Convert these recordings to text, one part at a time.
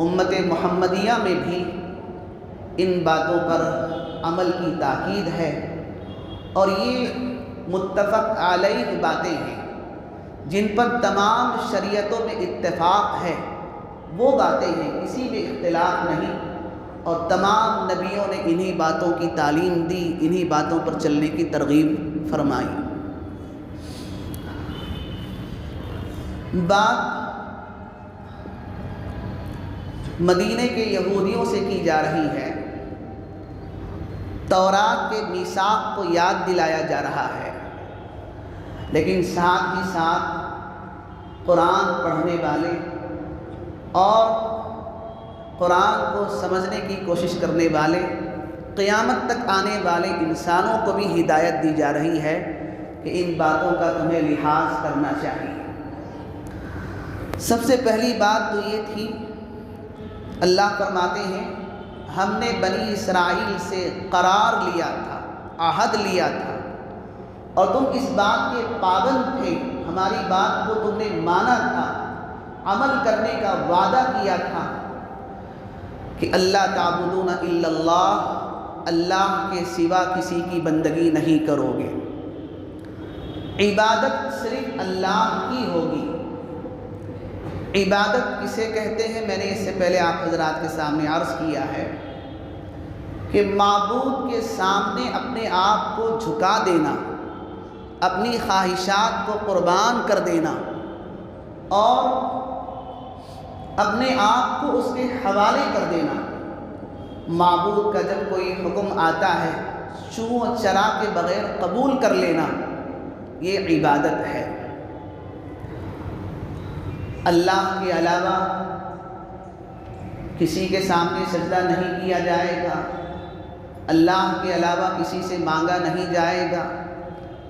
امت محمدیہ میں بھی ان باتوں پر عمل کی تاکید ہے، اور یہ متفق علیہ باتیں ہیں جن پر تمام شریعتوں میں اتفاق ہے، وہ باتیں ہیں، کسی میں اختلاف نہیں، اور تمام نبیوں نے انہی باتوں کی تعلیم دی، انہی باتوں پر چلنے کی ترغیب فرمائی۔ بات مدینے کے یہودیوں سے کی جا رہی ہے، تورات کے میثاق کو یاد دلایا جا رہا ہے، لیکن ساتھ ہی ساتھ قرآن پڑھنے والے اور قرآن کو سمجھنے کی کوشش کرنے والے، قیامت تک آنے والے انسانوں کو بھی ہدایت دی جا رہی ہے کہ ان باتوں کا تمہیں لحاظ کرنا چاہیے۔ سب سے پہلی بات تو یہ تھی، اللہ فرماتے ہیں ہم نے بنی اسرائیل سے قرار لیا تھا، عہد لیا تھا، اور تم اس بات کے پابند تھے، ہماری بات کو تم نے مانا تھا، عمل کرنے کا وعدہ کیا تھا کہ اللہ تعبدون الا اللہ، اللہ کے سوا کسی کی بندگی نہیں کرو گے، عبادت صرف اللہ کی ہوگی۔ عبادت کسے کہتے ہیں؟ میں نے اس سے پہلے آپ حضرات کے سامنے عرض کیا ہے کہ معبود کے سامنے اپنے آپ کو جھکا دینا، اپنی خواہشات کو قربان کر دینا، اور اپنے آپ کو اس کے حوالے کر دینا۔ معبود کا جب کوئی حکم آتا ہے چوں چرا کے بغیر قبول کر لینا، یہ عبادت ہے۔ اللہ کے علاوہ کسی کے سامنے سجدہ نہیں کیا جائے گا، اللہ کے علاوہ کسی سے مانگا نہیں جائے گا،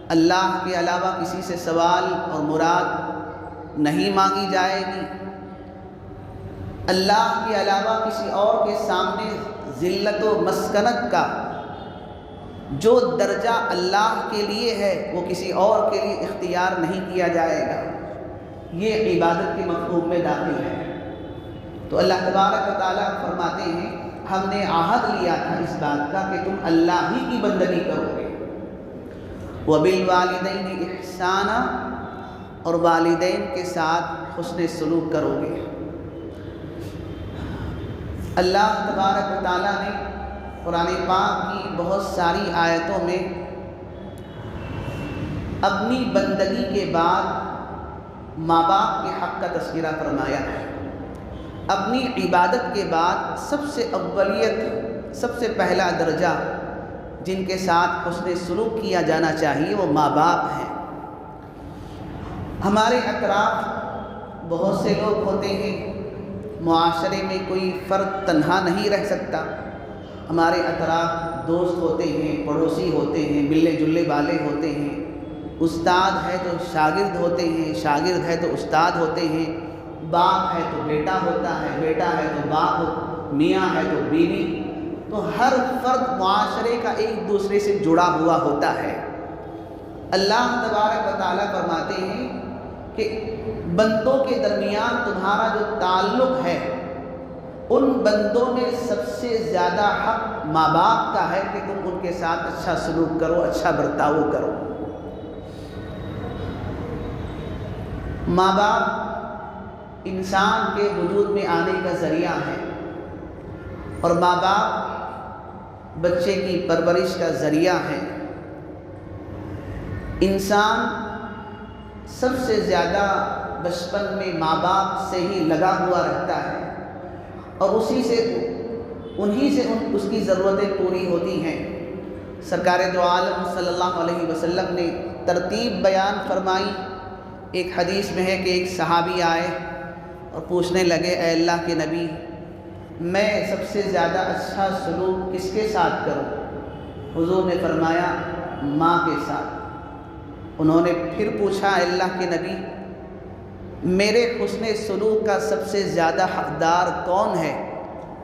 اللہ کے علاوہ کسی سے سوال اور مراد نہیں مانگی جائے گی، اللہ کے علاوہ کسی اور کے سامنے ذلت و مسکنت کا جو درجہ اللہ کے لیے ہے وہ کسی اور کے لیے اختیار نہیں کیا جائے گا، یہ عبادت کے مفہوم میں داخل ہے۔ تو اللہ تبارک و تعالیٰ فرماتے ہیں ہم نے عہد لیا تھا اس بات کا کہ تم اللہ ہی کی بندگی کرو گے، وَبِالْوَالِدَيْنِ إِحْسَانًا، اور والدین کے ساتھ حسن سلوک کرو گے۔ اللہ تبارک و تعالیٰ نے قرآن پاک کی بہت ساری آیتوں میں اپنی بندگی کے بعد ماں باپ کے حق کا تذکرہ فرمایا ہے۔ اپنی عبادت کے بعد سب سے اولیت، سب سے پہلا درجہ جن کے ساتھ حسن سلوک کیا جانا چاہیے وہ ماں باپ ہیں۔ ہمارے اطراف بہت سے لوگ ہوتے ہیں، معاشرے میں کوئی فرد تنہا نہیں رہ سکتا، ہمارے اطراف دوست ہوتے ہیں، پڑوسی ہوتے ہیں، ملنے جلنے والے ہوتے ہیں، استاد ہے تو شاگرد ہوتے ہیں، شاگرد ہے تو استاد ہوتے ہیں، باپ ہے تو بیٹا ہوتا ہے، بیٹا ہے تو باپ، میاں ہے تو بیوی، تو ہر فرد معاشرے کا ایک دوسرے سے جڑا ہوا ہوتا ہے۔ اللہ تبارک و تعالیٰ فرماتے ہیں کہ بندوں کے درمیان تمہارا جو تعلق ہے ان بندوں میں سب سے زیادہ حق ماں باپ کا ہے کہ تم ان کے ساتھ اچھا سلوک کرو، اچھا برتاؤ کرو۔ ماں باپ انسان کے وجود میں آنے کا ذریعہ ہے، اور ماں باپ بچے کی پرورش کا ذریعہ ہے۔ انسان سب سے زیادہ بچپن میں ماں باپ سے ہی لگا ہوا رہتا ہے، اور انہی سے اس کی ضرورتیں پوری ہوتی ہیں۔ سرکار دو عالم صلی اللہ علیہ وسلم نے ترتیب بیان فرمائی۔ ایک حدیث میں ہے کہ ایک صحابی آئے اور پوچھنے لگے اے اللہ کے نبی، میں سب سے زیادہ اچھا سلوک کس کے ساتھ کروں؟ حضور نے فرمایا ماں کے ساتھ۔ انہوں نے پھر پوچھا اے اللہ کے نبی، میرے حسن سلوک کا سب سے زیادہ حقدار کون ہے؟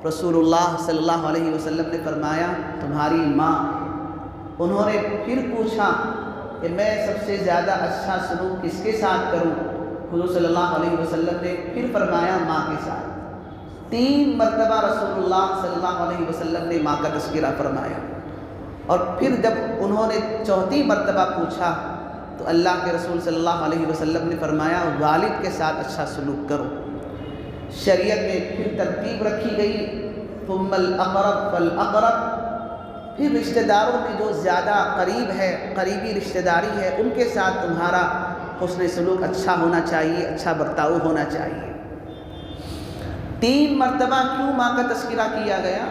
رسول اللہ صلی اللہ علیہ وسلم نے فرمایا تمہاری ماں۔ انہوں نے پھر پوچھا کہ میں سب سے زیادہ اچھا سلوک کس کے ساتھ کروں؟ حضور صلی اللہ علیہ وسلم نے پھر فرمایا ماں کے ساتھ۔ 3 مرتبہ رسول اللہ صلی اللہ علیہ وسلم نے ماں کا تذکرہ فرمایا، اور پھر جب انہوں نے 4تھی مرتبہ پوچھا تو اللہ کے رسول صلی اللہ علیہ وسلم نے فرمایا والد کے ساتھ اچھا سلوک کرو۔ شریعت میں پھر ترتیب رکھی گئی، ثم الاقرب فالاقرب، پھر رشتہ داروں میں جو زیادہ قریب ہے، قریبی رشتہ داری ہے، ان کے ساتھ تمہارا حسن سلوک اچھا ہونا چاہیے، اچھا برتاؤ ہونا چاہیے۔ 3 مرتبہ کیوں ماں کا تذکرہ کیا گیا؟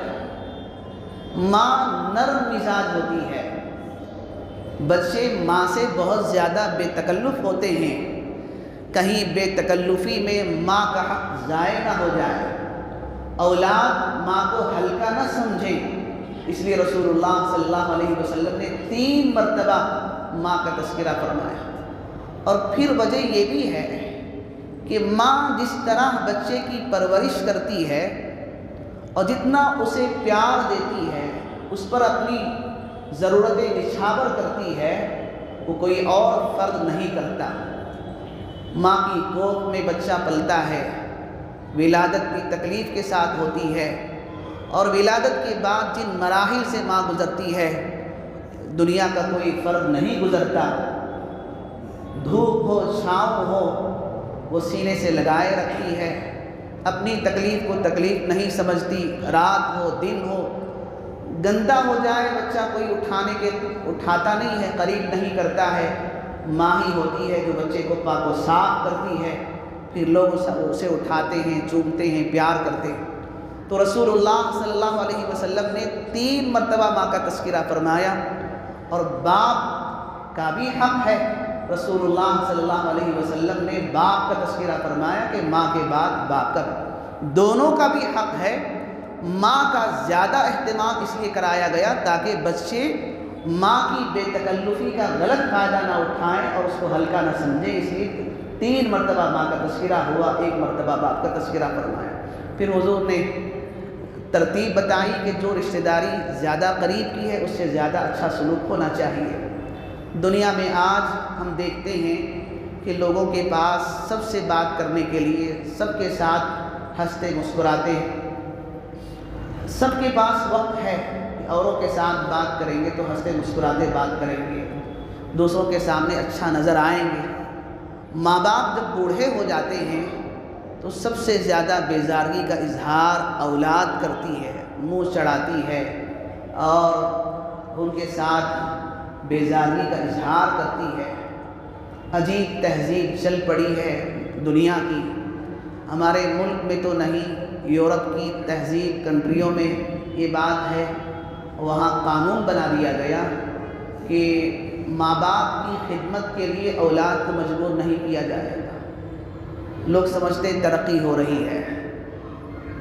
ماں نرم مزاج ہوتی ہے، بچے ماں سے بہت زیادہ بے تکلف ہوتے ہیں، کہیں بے تکلفی میں ماں کا حق ضائع نہ ہو جائے، اولاد ماں کو ہلکا نہ سمجھے، اس لیے رسول اللہ صلی اللہ علیہ وسلم نے 3 مرتبہ ماں کا تذکرہ فرمایا۔ اور پھر وجہ یہ بھی ہے کہ ماں جس طرح بچے کی پرورش کرتی ہے اور جتنا اسے پیار دیتی ہے، اس پر اپنی ضرورتیں نچھاور کرتی ہے، وہ کوئی اور فرد نہیں کرتا۔ ماں کی کوکھ میں بچہ پلتا ہے، ولادت کی تکلیف کے ساتھ ہوتی ہے، اور ولادت کے بعد جن مراحل سے ماں گزرتی ہے دنیا کا کوئی فرد نہیں گزرتا۔ دھوپ ہو چھاؤں ہو وہ سینے سے لگائے رکھتی ہے، اپنی تکلیف کو تکلیف نہیں سمجھتی، رات ہو دن ہو، گندا ہو جائے بچہ کوئی اٹھاتا نہیں ہے، قریب نہیں کرتا ہے، ماں ہی ہوتی ہے جو بچے کو پاک و صاف کرتی ہے، پھر لوگ اسے اٹھاتے ہیں، چومتے ہیں، پیار کرتے ہیں۔ تو رسول اللہ صلی اللہ علیہ وسلم نے 3 مرتبہ ماں کا تذکرہ فرمایا، اور باپ کا بھی حق ہے۔ رسول اللہ صلی اللہ علیہ وسلم نے باپ کا تذکرہ فرمایا کہ ماں کے بعد باپ کا، دونوں کا بھی حق ہے۔ ماں کا زیادہ اہتمام اس لیے کرایا گیا تاکہ بچے ماں کی بے تکلفی کا غلط فائدہ نہ اٹھائیں اور اس کو ہلکا نہ سمجھیں، اس لیے 3 مرتبہ ماں کا تذکرہ ہوا، 1 مرتبہ باپ کا تذکرہ فرمایا۔ پھر حضور نے ترتیب بتائی کہ جو رشتہ داری زیادہ قریب کی ہے اس سے زیادہ اچھا سلوک ہونا چاہیے۔ دنیا میں آج ہم دیکھتے ہیں کہ لوگوں کے پاس سب سے بات کرنے کے لیے، سب کے ساتھ ہنستے مسکراتے، سب کے پاس وقت ہے کہ اوروں کے ساتھ بات کریں گے تو ہنستے مسکراتے بات کریں گے، دوسروں کے سامنے اچھا نظر آئیں گے۔ ماں باپ جب بوڑھے ہو جاتے ہیں تو سب سے زیادہ بیزارگی کا اظہار اولاد کرتی ہے، منہ چڑھاتی ہے اور ان کے ساتھ بیزارگی کا اظہار کرتی ہے۔ عجیب تہذیب چل پڑی ہے دنیا کی، ہمارے ملک میں تو نہیں، یورپ کی تہذیب کنٹریوں میں یہ بات ہے، وہاں قانون بنا دیا گیا کہ ماں باپ کی خدمت کے لیے اولاد کو مجبور نہیں کیا جائے گا۔ لوگ سمجھتے ترقی ہو رہی ہے،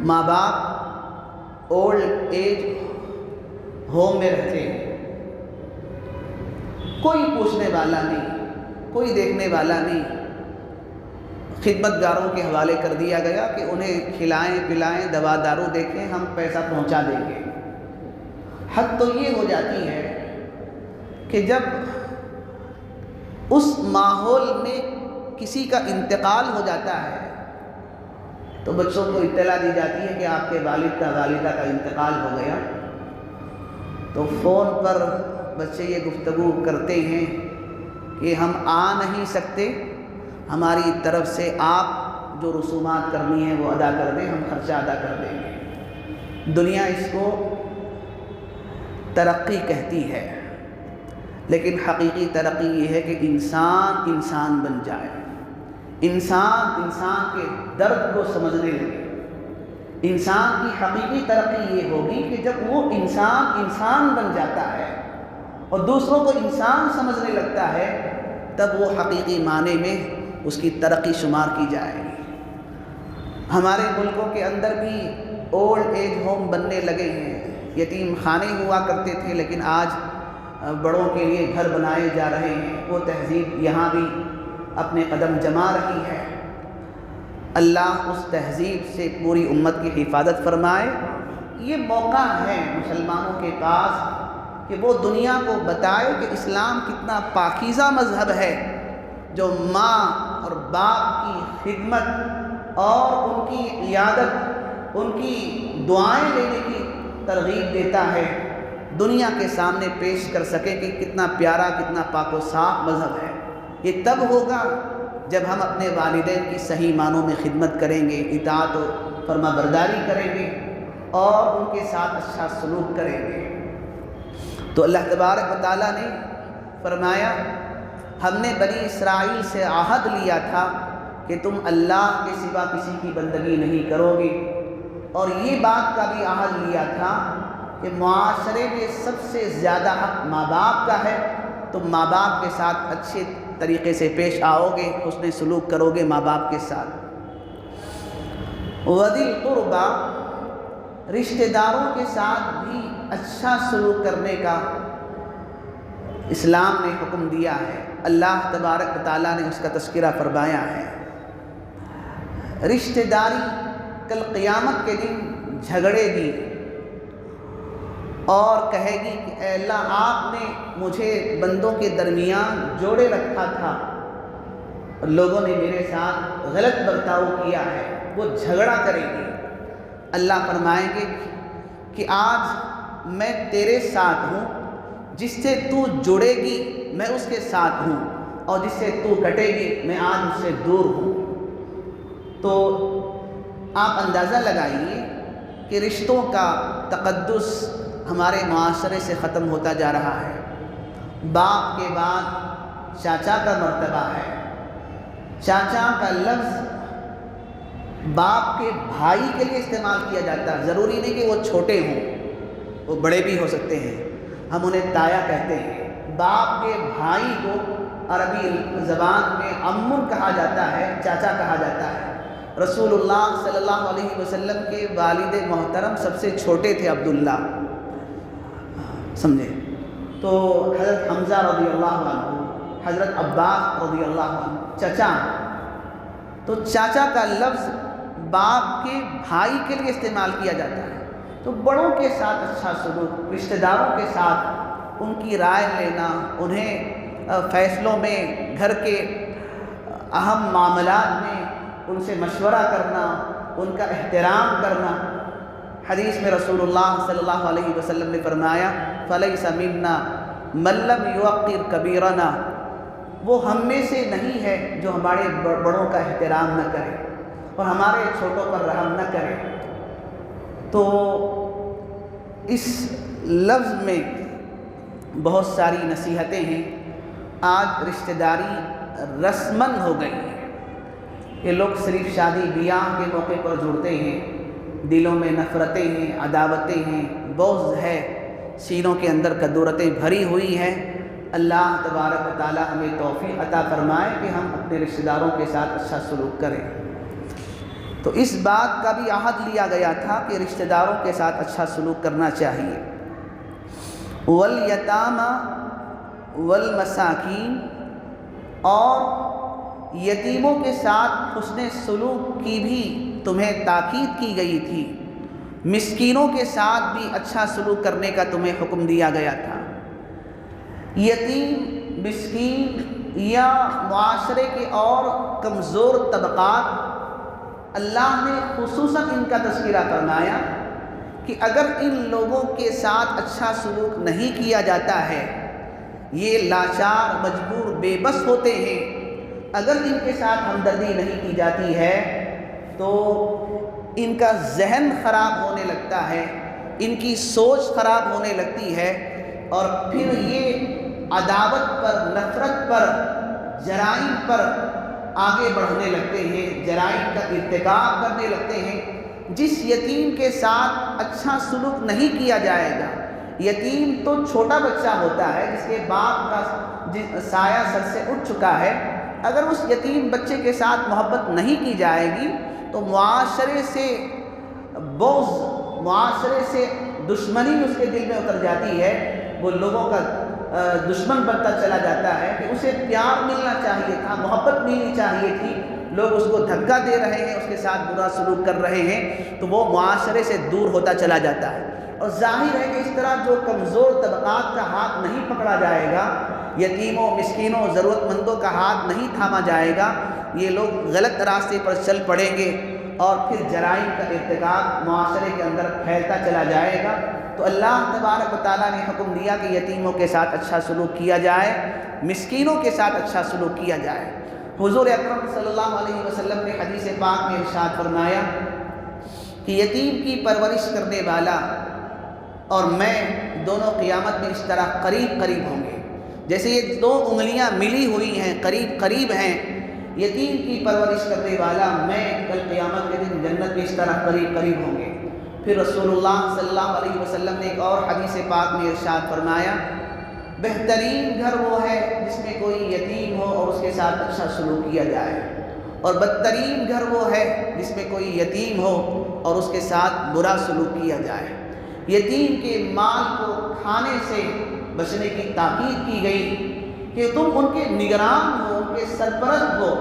ماں باپ اولڈ ایج ہوم میں رہتے ہیں، کوئی پوچھنے والا نہیں، کوئی دیکھنے والا نہیں، خدمت گاروں کے حوالے کر دیا گیا کہ انہیں کھلائیں پلائیں، دوا دارو دیکھیں، ہم پیسہ پہنچا دیں گے۔ حد تو یہ ہو جاتی ہے کہ جب اس ماحول میں کسی کا انتقال ہو جاتا ہے تو بچوں کو اطلاع دی جاتی ہے کہ آپ کے والد کا والدہ کا انتقال ہو گیا، تو فون پر بچے یہ گفتگو کرتے ہیں کہ ہم آ نہیں سکتے، ہماری طرف سے آپ جو رسومات کرنی ہے وہ ادا کر دیں، ہم خرچہ ادا کر دیں گے۔ دنیا اس کو ترقی کہتی ہے، لیکن حقیقی ترقی یہ ہے کہ انسان انسان بن جائے، انسان انسان کے درد کو سمجھنے لگے۔ انسان کی حقیقی ترقی یہ ہوگی کہ جب وہ انسان انسان بن جاتا ہے اور دوسروں کو انسان سمجھنے لگتا ہے، تب وہ حقیقی معنی میں اس کی ترقی شمار کی جائے گی۔ ہمارے ملکوں کے اندر بھی اولڈ ایج ہوم بننے لگے ہیں، یتیم خانے ہوا کرتے تھے لیکن آج بڑوں کے لیے گھر بنائے جا رہے ہیں، وہ تہذیب یہاں بھی اپنے قدم جما رہی ہے۔ اللہ اس تہذیب سے پوری امت کی حفاظت فرمائے۔ یہ موقع ہے مسلمانوں کے پاس کہ وہ دنیا کو بتائے کہ اسلام کتنا پاکیزہ مذہب ہے، جو ماں اور باپ کی خدمت اور ان کی عیادت ان کی دعائیں لینے کی ترغیب دیتا ہے، دنیا کے سامنے پیش کر سکے کہ کتنا پیارا، کتنا پاک و صاف مذہب ہے۔ یہ تب ہوگا جب ہم اپنے والدین کی صحیح معنوں میں خدمت کریں گے، اطاعت و فرما برداری کریں گے اور ان کے ساتھ اچھا سلوک کریں گے۔ تو اللہ تبارک و تعالیٰ نے فرمایا، ہم نے بنی اسرائیل سے عہد لیا تھا کہ تم اللہ کے سوا کسی کی بندگی نہیں کرو گے، اور یہ بات کا بھی عہد لیا تھا کہ معاشرے میں سب سے زیادہ حق ماں باپ کا ہے، تم ماں باپ کے ساتھ اچھے طریقے سے پیش آؤ گے، حسن سلوک کرو گے ماں باپ کے ساتھ۔ وذی القربیٰ، رشتہ داروں کے ساتھ بھی اچھا سلوک کرنے کا اسلام نے حکم دیا ہے، اللہ تبارک و تعالیٰ نے اس کا تذکرہ فرمایا ہے۔ رشتہ داری کل قیامت کے دن جھگڑے گی اور کہے گی کہ اے اللہ، آپ نے مجھے بندوں کے درمیان جوڑے رکھا تھا اور لوگوں نے میرے ساتھ غلط برتاؤ کیا ہے، وہ جھگڑا کرے گی۔ اللہ فرمائیں گے کہ آج میں تیرے ساتھ ہوں، جس سے تو جڑے گی میں اس کے ساتھ ہوں، اور جس سے تو کٹے گی میں آج اس سے دور ہوں۔ تو آپ اندازہ لگائیے کہ رشتوں کا تقدس ہمارے معاشرے سے ختم ہوتا جا رہا ہے۔ باپ کے بعد چاچا کا مرتبہ ہے، چاچا کا لفظ باپ کے بھائی کے لیے استعمال کیا جاتا ہے، ضروری نہیں کہ وہ چھوٹے ہوں، وہ بڑے بھی ہو سکتے ہیں، ہم انہیں تایا کہتے ہیں۔ باپ کے بھائی کو عربی زبان میں عمّ کہا جاتا ہے، چاچا کہا جاتا ہے۔ رسول اللہ صلی اللہ علیہ وسلم کے والد محترم سب سے چھوٹے تھے، عبداللہ، سمجھے؟ تو حضرت حمزہ رضی اللہ عنہ، حضرت عباس رضی اللہ عنہ، چچا۔ تو چاچا کا لفظ باپ کے بھائی کے لیے استعمال کیا جاتا ہے۔ تو بڑوں کے ساتھ اچھا سلوک، رشتہ داروں کے ساتھ ان کی رائے لینا، انہیں فیصلوں میں، گھر کے اہم معاملات میں ان سے مشورہ کرنا، ان کا احترام کرنا۔ حدیث میں رسول اللہ صلی اللہ علیہ وسلم نے فرمایا، فَلَيْسَ مِنَّا مَن لَّمْ يُوَقِّرْ كَبِيرَنَا، وہ ہم میں سے نہیں ہے جو ہمارے بڑوں کا احترام نہ کرے اور ہمارے چھوٹوں پر رحم نہ کرے۔ تو اس لفظ میں بہت ساری نصیحتیں ہیں۔ آج رشتہ داری رسمن ہو گئی ہے، یہ لوگ صرف شادی بیاہ کے موقع پر جڑتے ہیں، دلوں میں نفرتیں ہیں، عداوتیں ہیں، بغض ہے، سینوں کے اندر کدورتیں بھری ہوئی ہیں۔ اللہ تبارک و تعالی ہمیں توفیق عطا فرمائے کہ ہم اپنے رشتہ داروں کے ساتھ اچھا سلوک کریں۔ تو اس بات کا بھی عہد لیا گیا تھا کہ رشتہ داروں کے ساتھ اچھا سلوک کرنا چاہیے۔ والیتامی والمساکین، اور یتیموں کے ساتھ حسن سلوک کی بھی تمہیں تاکید کی گئی تھی، مسکینوں کے ساتھ بھی اچھا سلوک کرنے کا تمہیں حکم دیا گیا تھا۔ یتیم، مسکین یا معاشرے کے اور کمزور طبقات، اللہ نے خصوصاً ان کا تذکرہ فرمایا کہ اگر ان لوگوں کے ساتھ اچھا سلوک نہیں کیا جاتا ہے، یہ لاچار، مجبور، بے بس ہوتے ہیں، اگر ان کے ساتھ ہمدردی نہیں کی جاتی ہے تو ان کا ذہن خراب ہونے لگتا ہے، ان کی سوچ خراب ہونے لگتی ہے، اور پھر یہ عداوت پر، نفرت پر، جرائم پر آگے بڑھنے لگتے ہیں، جرائم کا ارتکاب کرنے لگتے ہیں۔ جس یتیم کے ساتھ اچھا سلوک نہیں کیا جائے گا، یتیم تو چھوٹا بچہ ہوتا ہے جس کے باپ کا سایہ سر سے اٹھ چکا ہے، اگر اس یتیم بچے کے ساتھ محبت نہیں کی جائے گی تو معاشرے سے بغض، معاشرے سے دشمنی اس کے دل میں اتر جاتی ہے، وہ لوگوں کا دشمن بنتا چلا جاتا ہے کہ اسے پیار ملنا چاہیے تھا، محبت ملنی چاہیے تھی، لوگ اس کو دھکا دے رہے ہیں، اس کے ساتھ برا سلوک کر رہے ہیں، تو وہ معاشرے سے دور ہوتا چلا جاتا ہے۔ اور ظاہر ہے کہ اس طرح جو کمزور طبقات کا ہاتھ نہیں پکڑا جائے گا، یتیموں، مسکینوں، ضرورت مندوں کا ہاتھ نہیں تھاما جائے گا، یہ لوگ غلط راستے پر چل پڑیں گے اور پھر جرائم کا ارتکاب معاشرے کے اندر پھیلتا چلا جائے گا۔ تو اللہ تبارک و تعالیٰ نے حکم دیا کہ یتیموں کے ساتھ اچھا سلوک کیا جائے، مسکینوں کے ساتھ اچھا سلوک کیا جائے۔ حضور اکرم صلی اللہ علیہ وسلم نے حدیث پاک میں ارشاد فرمایا کہ یتیم کی پرورش کرنے والا اور میں دونوں قیامت میں اس طرح قریب قریب ہوں گے، جیسے یہ دو انگلیاں ملی ہوئی ہیں، قریب قریب ہیں۔ یتیم کی پرورش کرنے والا میں کل قیامت کے دن جنت میں اس طرح قریب قریب ہوں گے۔ پھر رسول اللہ صلی اللہ علیہ وسلم نے ایک اور حدیث پاک میں ارشاد فرمایا، بہترین گھر وہ ہے جس میں کوئی یتیم ہو اور اس کے ساتھ اچھا سلوک کیا جائے، اور بدترین گھر وہ ہے جس میں کوئی یتیم ہو اور اس کے ساتھ برا سلوک کیا جائے۔ یتیم کے مال کو کھانے سے بچنے کی تاکید کی گئی کہ تم ان کے نگران ہو، ان کے سرپرست ہو،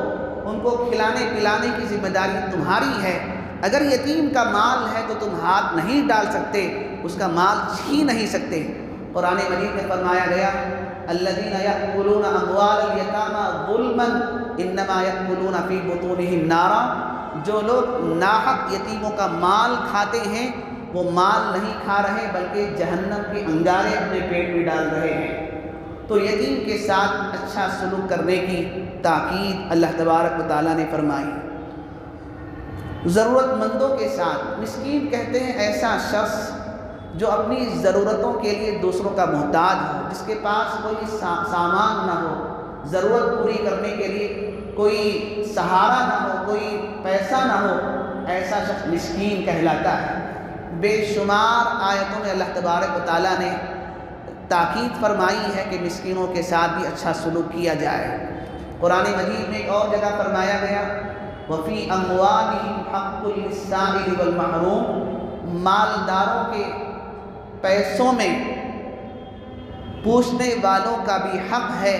ان کو کھلانے پلانے کی ذمہ داری تمہاری ہے۔ اگر یتیم کا مال ہے تو تم ہاتھ نہیں ڈال سکتے، اس کا مال چھین نہیں سکتے۔ قرآن مجید میں فرمایا گیا، الذین یأکلون اموال الیتامی ظلما انما یأکلون فی بطونہم نارا، جو لوگ ناحق یتیموں کا مال کھاتے ہیں وہ مال نہیں کھا رہے بلکہ جہنم کے انگارے اپنے پیٹ میں ڈال رہے ہیں۔ تو یتیم کے ساتھ اچھا سلوک کرنے کی تاکید اللہ تبارک و تعالیٰ نے فرمائی۔ ضرورت مندوں کے ساتھ، مسکین کہتے ہیں ایسا شخص جو اپنی ضرورتوں کے لیے دوسروں کا محتاج ہو، جس کے پاس کوئی سامان نہ ہو، ضرورت پوری کرنے کے لیے کوئی سہارا نہ ہو، کوئی پیسہ نہ ہو، ایسا شخص مسکین کہلاتا ہے۔ بے شمار آیتوں میں اللہ تبارک و تعالیٰ نے تاکید فرمائی ہے کہ مسکینوں کے ساتھ بھی اچھا سلوک کیا جائے۔ قرآن مجید میں ایک اور جگہ فرمایا گیا، وَفِي أَمْوَالِهِمْ حَقٌّ لِلسَّائِلِ وَالْمَحْرُومِ، مالداروں کے پیسوں میں پوچھنے والوں کا بھی حق ہے،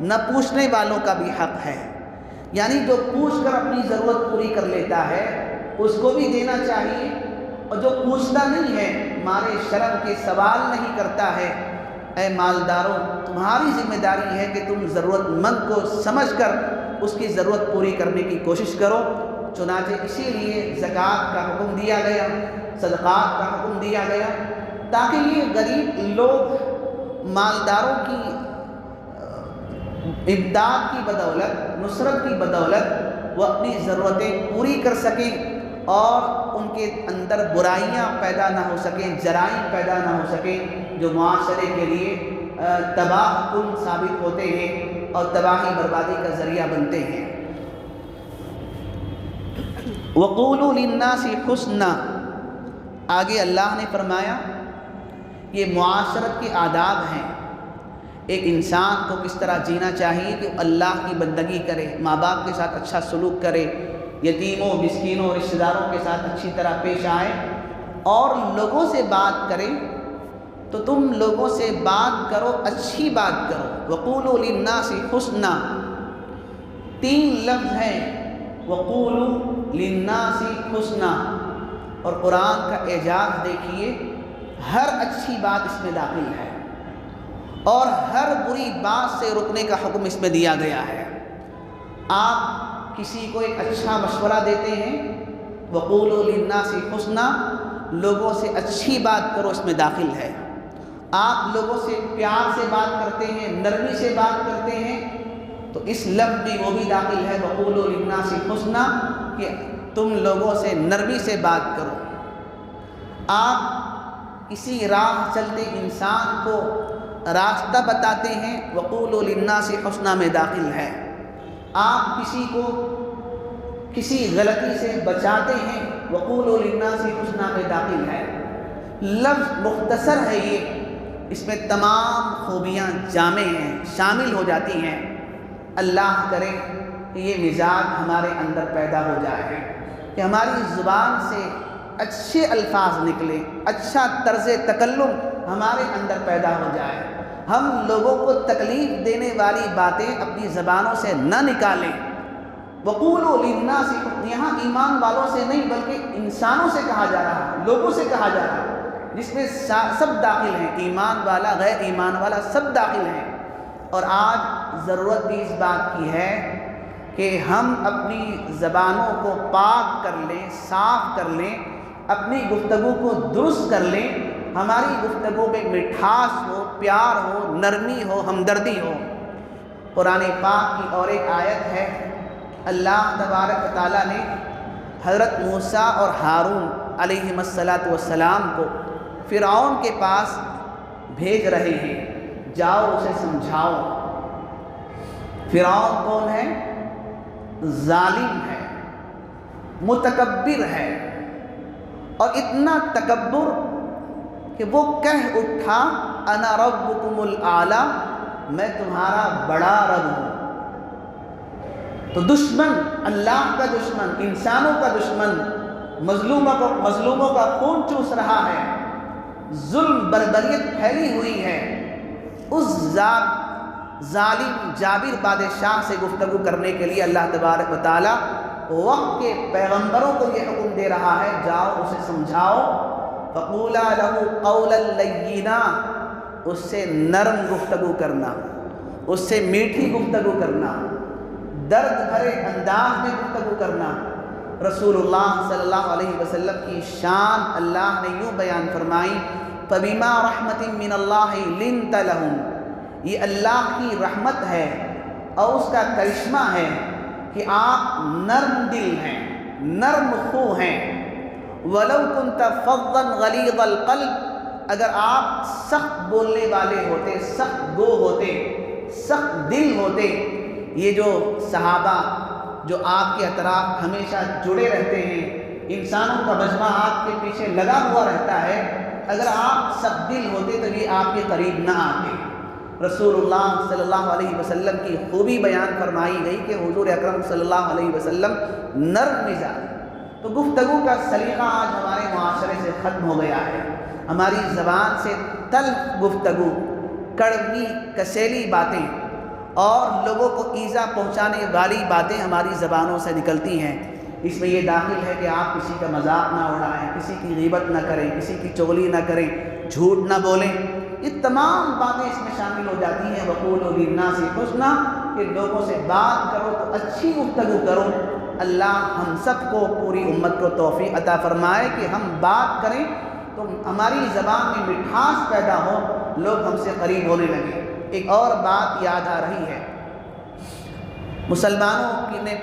نہ پوچھنے والوں کا بھی حق ہے۔ یعنی جو پوچھ کر اپنی ضرورت پوری کر لیتا ہے اس کو بھی دینا چاہیے، اور جو پوچھتا نہیں ہے، مارے شرم کے سوال نہیں کرتا ہے، اے مالداروں تمہاری ذمہ داری ہے کہ تم ضرورت مند کو سمجھ کر اس کی ضرورت پوری کرنے کی کوشش کرو۔ چنانچہ اسی لیے زکوٰۃ کا حکم دیا گیا، صدقات کا حکم دیا گیا، تاکہ یہ غریب لوگ مالداروں کی امداد کی بدولت، نصرت کی بدولت وہ اپنی ضرورتیں پوری کر سکیں اور ان کے اندر برائیاں پیدا نہ ہو سکیں، جرائم پیدا نہ ہو سکیں جو معاشرے کے لیے تباہ کن ثابت ہوتے ہیں اور تباہی بربادی کا ذریعہ بنتے ہیں۔ وَقُولُوا لِلنَّاسِ حُسْنًا، آگے اللہ نے فرمایا یہ معاشرت کے آداب ہیں، ایک انسان کو کس طرح جینا چاہیے کہ اللہ کی بندگی کرے، ماں باپ کے ساتھ اچھا سلوک کرے، یتیموں مسکینوں رشتہ داروں کے ساتھ اچھی طرح پیش آئے اور لوگوں سے بات کرے۔ تو تم لوگوں سے بات کرو، اچھی بات کرو۔ وَقُولُوا لِلنَّاسِ حُسْنًا، 3 لفظ ہیں وَقُولُوا لِلنَّاسِ حُسْنًا، اور قرآن کا اعجاز دیکھیے، ہر اچھی بات اس میں داخل ہے اور ہر بری بات سے رکنے کا حکم اس میں دیا گیا ہے۔ آپ کسی کو ایک اچھا مشورہ دیتے ہیں، وَقُولُوا لِلنَّاسِ حُسْنًا، لوگوں سے اچھی بات کرو، اس میں داخل ہے۔ آپ لوگوں سے پیار سے بات کرتے ہیں، نرمی سے بات کرتے ہیں، تو اس لفظ میں وہ بھی داخل ہے وَقُولُوا لِلنَّاسِ حُسْنًا، کہ تم لوگوں سے نرمی سے بات کرو۔ آپ کسی راہ چلتے انسان کو راستہ بتاتے ہیں، وَقُولُوا لِلنَّاسِ حُسْنًا میں داخل ہے۔ آپ کسی کو کسی غلطی سے بچاتے ہیں، وَقُولُوا لِلنَّاسِ حُسْنًا میں داخل ہے۔ لفظ مختصر ہے یہ، اس میں تمام خوبیاں جامع ہیں، شامل ہو جاتی ہیں۔ اللہ کرے کہ یہ مزاج ہمارے اندر پیدا ہو جائے کہ ہماری زبان سے اچھے الفاظ نکلے، اچھا طرز تکلم ہمارے اندر پیدا ہو جائے، ہم لوگوں کو تکلیف دینے والی باتیں اپنی زبانوں سے نہ نکالیں۔ وَقُولُوا لِلنَّاسِ، یہاں ایمان والوں سے نہیں بلکہ انسانوں سے کہا جا رہا ہے، لوگوں سے کہا جا رہا ہے، جس میں سب داخل ہیں، ایمان والا غیر ایمان والا سب داخل ہیں۔ اور آج ضرورت بھی اس بات کی ہے کہ ہم اپنی زبانوں کو پاک کر لیں، صاف کر لیں، اپنی گفتگو کو درست کر لیں، ہماری گفتگو میں مٹھاس ہو، پیار ہو، نرمی ہو، ہمدردی ہو۔ قرآن پاک کی اور ایک آیت ہے، اللہ تبارک و تعالیٰ نے حضرت موسیٰ اور ہارون علیہم السلام کو فرعون کے پاس بھیج رہے ہیں، جاؤ اسے سمجھاؤ۔ فرعون کون ہے؟ ظالم ہے، متکبر ہے، اور اتنا تکبر کہ وہ کہہ اٹھا انا ربکم الاعلی، میں تمہارا بڑا رب ہوں۔ تو دشمن، اللہ کا دشمن، انسانوں کا دشمن، مظلوموں کا خون چوس رہا ہے، ظلم بربریت پھیلی ہوئی ہے، اس ظالم جابر بادشاہ سے گفتگو کرنے کے لیے اللہ تبارک و تعالیٰ وقت کے پیغمبروں کو یہ حکم دے رہا ہے، جاؤ اسے سمجھاؤ، فَقُولَا لَهُ قَوْلًا لَيِّنًا، اس سے نرم گفتگو کرنا، اس سے میٹھی گفتگو کرنا، درد بھرے انداز میں گفتگو کرنا۔ رسول اللہ صلی اللہ علیہ وسلم کی شان اللہ نے یوں بیان فرمائی، فَبِمَا رَحْمَةٍ مِّنَ اللَّهِ لِنْتَ لَهُمْ، یہ اللہ کی رحمت ہے اور اس کا کرشمہ ہے کہ آپ نرم دل ہیں، نرم خو ہیں۔ وَلَوْ كُنْتَ فَظًّا غَلِيظَ الْقَلْبِ، اگر آپ سخت بولنے والے ہوتے، سخت گو ہوتے، سخت دل ہوتے۔ یہ جو صحابہ جو آپ کے اطراف ہمیشہ جڑے رہتے ہیں، انسانوں کا مجمع آپ کے پیچھے لگا ہوا رہتا ہے، اگر آپ سخت دل ہوتے تو یہ آپ کے قریب نہ آتے۔ رسول اللہ صلی اللہ علیہ وسلم کی خوبی بیان فرمائی گئی کہ حضور اکرم صلی اللہ علیہ وسلم نرم مزاج۔ تو گفتگو کا سلیقہ آج ہمارے معاشرے سے ختم ہو گیا ہے، ہماری زبان سے تلخ گفتگو، کڑوی کسیلی باتیں اور لوگوں کو ایذا پہنچانے والی باتیں ہماری زبانوں سے نکلتی ہیں۔ اس میں یہ داخل ہے کہ آپ کسی کا مذاق نہ اڑائیں، کسی کی غیبت نہ کریں، کسی کی چغلی نہ کریں، جھوٹ نہ بولیں، یہ تمام باتیں اس میں شامل ہو جاتی ہیں۔ وَقُولُوا لِلنَّاسِ حُسْنًا، کہ لوگوں سے بات کرو تو اچھی گفتگو کرو۔ اللہ ہم سب کو، پوری امت کو توفیق عطا فرمائے کہ ہم بات کریں تو ہماری زبان میں مٹھاس پیدا ہو، لوگ ہم سے قریب ہونے لگیں۔ ایک اور بات یاد آ رہی ہے، مسلمانوں کی نے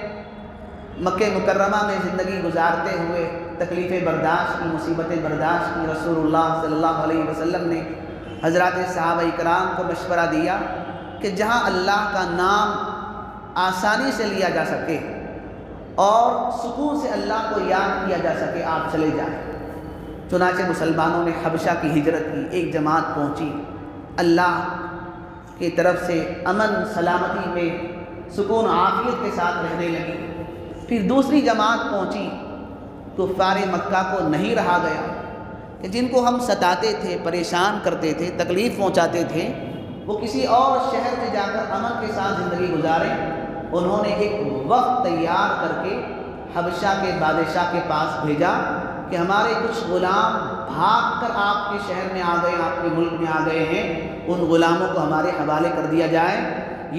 مکہ مکرمہ میں زندگی گزارتے ہوئے تکلیفیں برداشت کی، مصیبتیں برداشت کی۔ رسول اللہ صلی اللہ علیہ وسلم نے حضرات صحابہ کرام کو مشورہ دیا کہ جہاں اللہ کا نام آسانی سے لیا جا سکے اور سکون سے اللہ کو یاد کیا جا سکے، آپ چلے جائیں۔ چنانچہ مسلمانوں نے حبشہ کی ہجرت کی، ایک جماعت پہنچی، اللہ کی طرف سے امن سلامتی میں سکون عافیت کے ساتھ رہنے لگی۔ پھر دوسری جماعت پہنچی، کفار مکہ کو نہیں رہا گیا کہ جن کو ہم ستاتے تھے، پریشان کرتے تھے، تکلیف پہنچاتے تھے، وہ کسی اور شہر میں جا کر امن کے ساتھ زندگی گزاریں۔ انہوں نے ایک وقت تیار کر کے حبشہ کے بادشاہ کے پاس بھیجا کہ ہمارے کچھ غلام بھاگ کر آپ کے شہر میں آ گئے، آپ کے ملک میں آ گئے ہیں، ان غلاموں کو ہمارے حوالے کر دیا جائے۔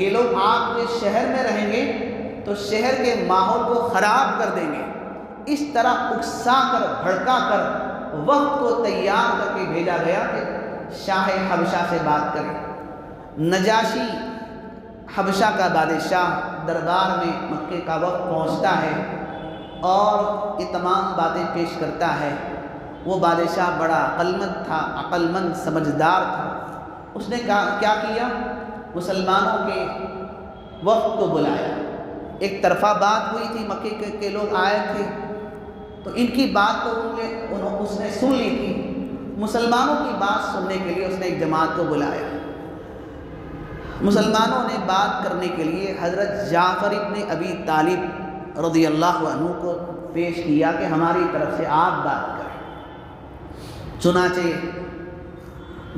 یہ لوگ آپ کے شہر میں رہیں گے تو شہر کے ماحول کو خراب کر دیں گے۔ اس طرح اکسا کر، بھڑکا کر وقت کو تیار کر کے بھیجا گیا کہ شاہ حبشہ سے بات کریں۔ نجاشی حبشہ کا بادشاہ دربار میں مکے کا وقت پہنچتا ہے اور یہ تمام باتیں پیش کرتا ہے۔ وہ بادشاہ بڑا عقل مند سمجھدار تھا۔ اس نے کیا کیا؟ مسلمانوں کے وفد کو بلایا۔ ایک طرفہ بات ہوئی تھی، مکے کے لوگ آئے تھے تو ان کی بات تو اس نے سن لی تھی، مسلمانوں کی بات سننے کے لیے اس نے ایک جماعت کو بلایا۔ مسلمانوں نے بات کرنے کے لیے حضرت جعفر ابن ابی طالب رضی اللہ عنہ کو پیش کیا کہ ہماری طرف سے آپ بات کریں۔ چنانچہ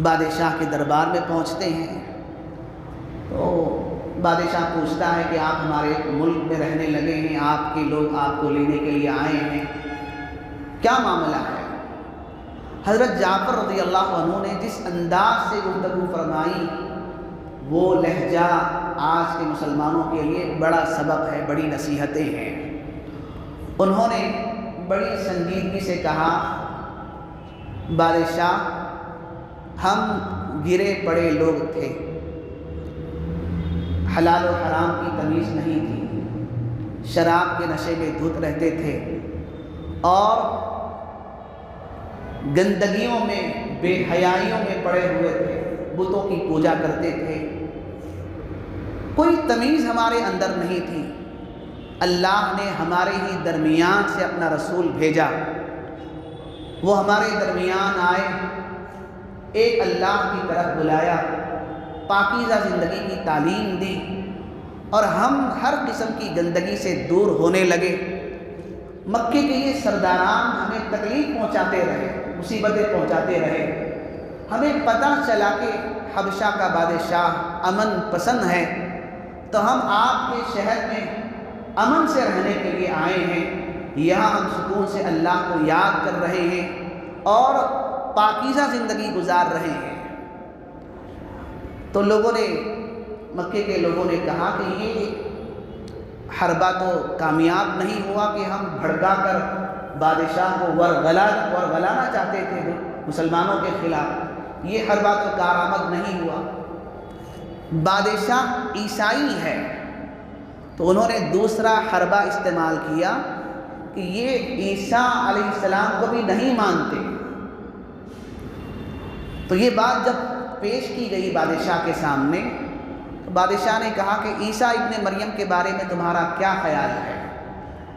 بادشاہ کے دربار میں پہنچتے ہیں تو بادشاہ پوچھتا ہے کہ آپ ہمارے ملک میں رہنے لگے ہیں، آپ کے لوگ آپ کو لینے کے لیے آئے ہیں، کیا معاملہ ہے؟ حضرت جعفر رضی اللہ عنہ نے جس انداز سے گفتگو فرمائی، وہ لہجہ، آج کے مسلمانوں کے لیے بڑا سبق ہے، بڑی نصیحتیں ہیں۔ انہوں نے بڑی سنجیدگی سے کہا، بادشاہ ہم گرے پڑے لوگ تھے، حلال و حرام کی تمیز نہیں تھی، شراب کے نشے میں دھت رہتے تھے اور گندگیوں میں، بے حیائیوں میں پڑے ہوئے تھے، بتوں کی پوجا کرتے تھے، کوئی تمیز ہمارے اندر نہیں تھی۔ اللہ نے ہمارے ہی درمیان سے اپنا رسول بھیجا، وہ ہمارے درمیان آئے، ایک اللہ کی طرف بلایا، پاکیزہ زندگی کی تعلیم دی اور ہم ہر قسم کی گندگی سے دور ہونے لگے۔ مکے کے یہ سرداران ہمیں تکلیف پہنچاتے رہے، مصیبتیں پہنچاتے رہے، ہمیں پتہ چلا کہ حبشہ کا بادشاہ امن پسند ہے، تو ہم آپ کے شہر میں امن سے رہنے کے لیے آئے ہیں، یہاں ہم سکون سے اللہ کو یاد کر رہے ہیں اور پاکیزہ زندگی گزار رہے ہیں۔ تو لوگوں نے، مکے کے لوگوں نے کہا کہ یہ حربہ تو کامیاب نہیں ہوا کہ ہم بھڑکا کر بادشاہ کو ورغلانا چاہتے تھے مسلمانوں کے خلاف، یہ حربہ تو کارآمد نہیں ہوا، بادشاہ عیسائی ہے۔ تو انہوں نے دوسرا حربہ استعمال کیا کہ یہ عیسیٰ علیہ السلام کو بھی نہیں مانتے۔ تو یہ بات جب پیش کی گئی بادشاہ کے سامنے، تو بادشاہ نے کہا کہ عیسیٰ ابن مریم کے بارے میں تمہارا کیا خیال ہے؟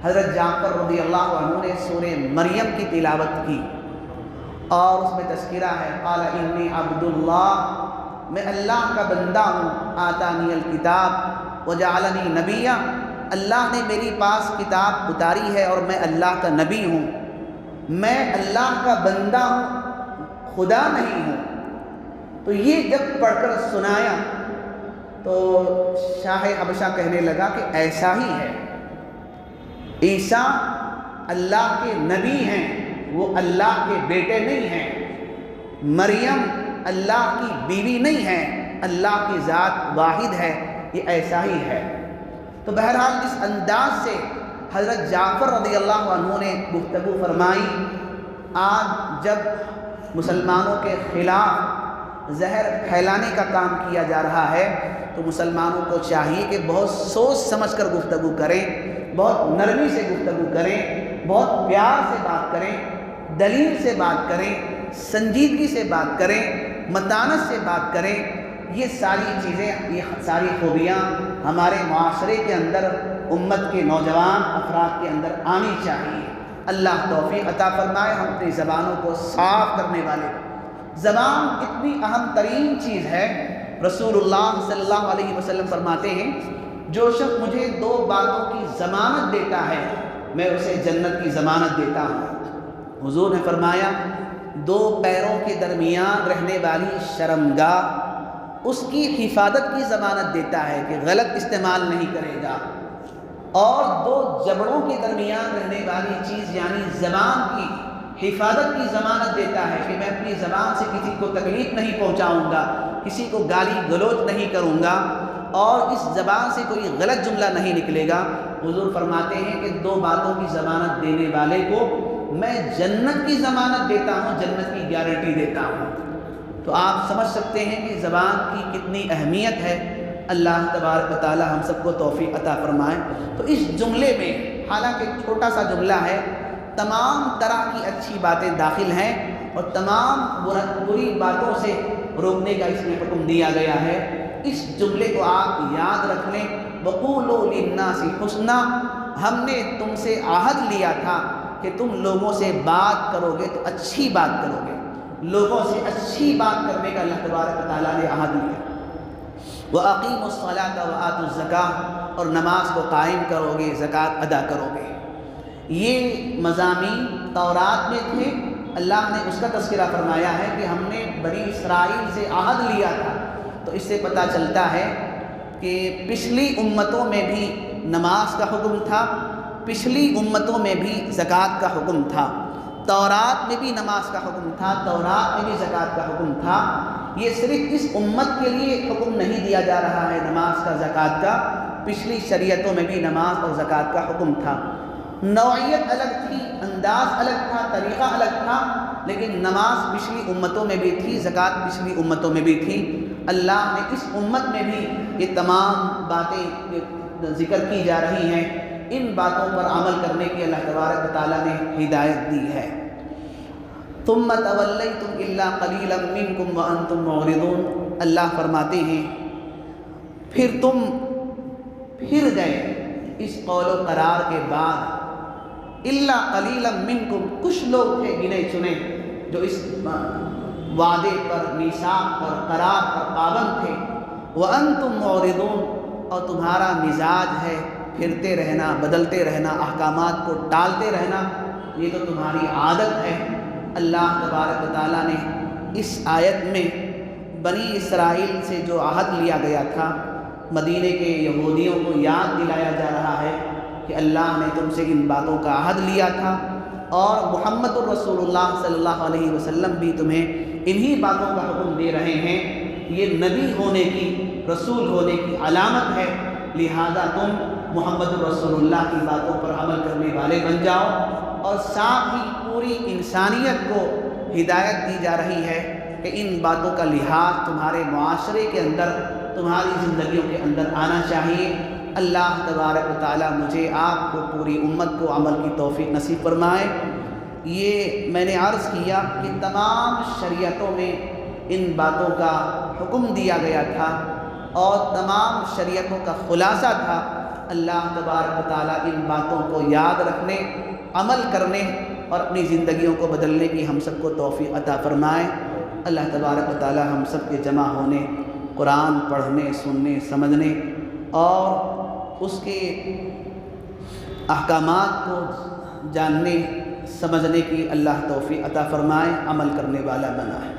حضرت جعفر رضی اللہ عنہ نے سورہ مریم کی تلاوت کی اور اس میں تذکرہ ہے، قال انی عبد اللہ، میں اللہ کا بندہ ہوں، آتانی الکتاب وجعلنی نبیا، اللہ نے میری پاس کتاب اتاری ہے اور میں اللہ کا نبی ہوں، میں اللہ کا بندہ ہوں، خدا نہیں ہوں۔ تو یہ جب پڑھ کر سنایا تو شاہ حبشہ کہنے لگا کہ ایسا ہی ہے، عیسیٰ اللہ کے نبی ہیں، وہ اللہ کے بیٹے نہیں ہیں، مریم اللہ کی بیوی نہیں ہے، اللہ کی ذات واحد ہے، یہ ایسا ہی ہے۔ تو بہرحال اس انداز سے حضرت جعفر رضی اللہ عنہ نے گفتگو فرمائی۔ آج جب مسلمانوں کے خلاف زہر پھیلانے کا کام کیا جا رہا ہے تو مسلمانوں کو چاہیے کہ بہت سوچ سمجھ کر گفتگو کریں، بہت نرمی سے گفتگو کریں، بہت پیار سے بات کریں، دلیل سے بات کریں، سنجیدگی سے بات کریں، متانت سے بات کریں۔ یہ ساری چیزیں، یہ ساری خوبیاں ہمارے معاشرے کے اندر، امت کے نوجوان افراد کے اندر آنی چاہیے۔ اللہ توفیق عطا فرمائے ہم اپنی زبانوں کو صاف کرنے والے۔ زبان اتنی اہم ترین چیز ہے، رسول اللہ صلی اللہ علیہ وسلم فرماتے ہیں، جو شخص مجھے دو باتوں کی ضمانت دیتا ہے میں اسے جنت کی ضمانت دیتا ہوں۔ حضور نے فرمایا، دو پیروں کے درمیان رہنے والی شرمگاہ اس کی حفاظت کی ضمانت دیتا ہے کہ غلط استعمال نہیں کرے گا، اور دو جبڑوں کے درمیان رہنے والی چیز یعنی زبان کی حفاظت کی ضمانت دیتا ہے کہ میں اپنی زبان سے کسی کو تکلیف نہیں پہنچاؤں گا، کسی کو گالی گلوچ نہیں کروں گا، اور اس زبان سے کوئی غلط جملہ نہیں نکلے گا۔ حضور فرماتے ہیں کہ دو باتوں کی ضمانت دینے والے کو میں جنت کی ضمانت دیتا ہوں، جنت کی گارنٹی دیتا ہوں۔ تو آپ سمجھ سکتے ہیں کہ زبان کی کتنی اہمیت ہے۔ اللہ تبارک و تعالی ہم سب کو توفیق عطا فرمائے۔ تو اس جملے میں، حالانکہ چھوٹا سا جملہ ہے، تمام طرح کی اچھی باتیں داخل ہیں اور تمام بری باتوں سے روکنے کا اس میں حکم دیا گیا ہے۔ اس جملے کو آپ یاد رکھ لیں، وَقُولُوا لِلنَّاسِ حُسْنًا، ہم نے تم سے عہد لیا تھا کہ تم لوگوں سے بات کرو گے تو اچھی بات کرو گے، لوگوں سے اچھی بات کرنے کا اللہ تبارک و تعالیٰ نے عہد لیا۔ وَأَقِيمُوا الصَّلَاةَ وَآتُوا الزَّكَاةَ، اور نماز کو قائم کرو گے، زکوٰۃ ادا کرو گے۔ یہ مضامین تورات میں تھے، اللہ نے اس کا تذکرہ فرمایا ہے کہ ہم نے بنی اسرائیل سے عہد لیا تھا۔ تو اس سے پتہ چلتا ہے کہ پچھلی امتوں میں بھی نماز کا حکم تھا، پچھلی امتوں میں بھی زکوٰۃ کا حکم تھا۔ تورات میں بھی نماز کا حکم تھا، تورات میں بھی زکوٰۃ کا حکم تھا۔ یہ صرف اس امت کے لیے حکم نہیں دیا جا رہا ہے نماز کا، زکوٰۃ کا، پچھلی شریعتوں میں بھی نماز اور زکوٰۃ کا حکم تھا۔ نوعیت الگ تھی، انداز الگ تھا، طریقہ الگ تھا، لیکن نماز پچھلی امتوں میں بھی تھی، زکوٰۃ پچھلی امتوں میں بھی تھی۔ اللہ نے اس امت میں بھی یہ تمام باتیں ذکر کی جا رہی ہیں، ان باتوں پر عمل کرنے کی اللہ تبارک و تعالیٰ نے ہدایت دی ہے۔ ثم تولیتم الا قلیلا منکم وانتم معرضون، اللہ فرماتے ہیں پھر تم پھر گئے اس قول و قرار کے بعد، الا قلیلا منکم، کچھ لوگ تھے گنے چنے جو اس وعدے پر، میثاق پر، قرار پر پابند تھے۔ وانتم معرضون، اور تمہارا مزاج ہے پھرتے رہنا، بدلتے رہنا، احکامات کو ٹالتے رہنا، یہ تو تمہاری عادت ہے۔ اللہ تبارک و تعالیٰ نے اس آیت میں بنی اسرائیل سے جو عہد لیا گیا تھا، مدینے کے یہودیوں کو یاد دلایا جا رہا ہے کہ اللہ نے تم سے ان باتوں کا عہد لیا تھا، اور محمد الرسول اللہ صلی اللہ علیہ وسلم بھی تمہیں انہی باتوں کا حکم دے رہے ہیں۔ یہ نبی ہونے کی، رسول ہونے کی علامت ہے، لہذا تم محمد الرسول اللہ کی باتوں پر عمل کرنے والے بن جاؤ۔ اور ساتھ ہی پوری انسانیت کو ہدایت دی جا رہی ہے کہ ان باتوں کا لحاظ تمہارے معاشرے کے اندر، تمہاری زندگیوں کے اندر آنا چاہیے۔ اللہ تبارک و تعالیٰ مجھے، آپ کو، پوری امت کو عمل کی توفیق نصیب فرمائے۔ یہ میں نے عرض کیا کہ تمام شریعتوں میں ان باتوں کا حکم دیا گیا تھا، اور تمام شریعتوں کا خلاصہ تھا۔ اللہ تبارک و تعالیٰ ان باتوں کو یاد رکھنے، عمل کرنے اور اپنی زندگیوں کو بدلنے کی ہم سب کو توفیق عطا فرمائے۔ اللہ تبارک و تعالیٰ ہم سب کے جمع ہونے، قرآن پڑھنے، سننے، سمجھنے اور اس کے احکامات کو جاننے سمجھنے کی اللہ توفیق عطا فرمائے، عمل کرنے والا بنائے۔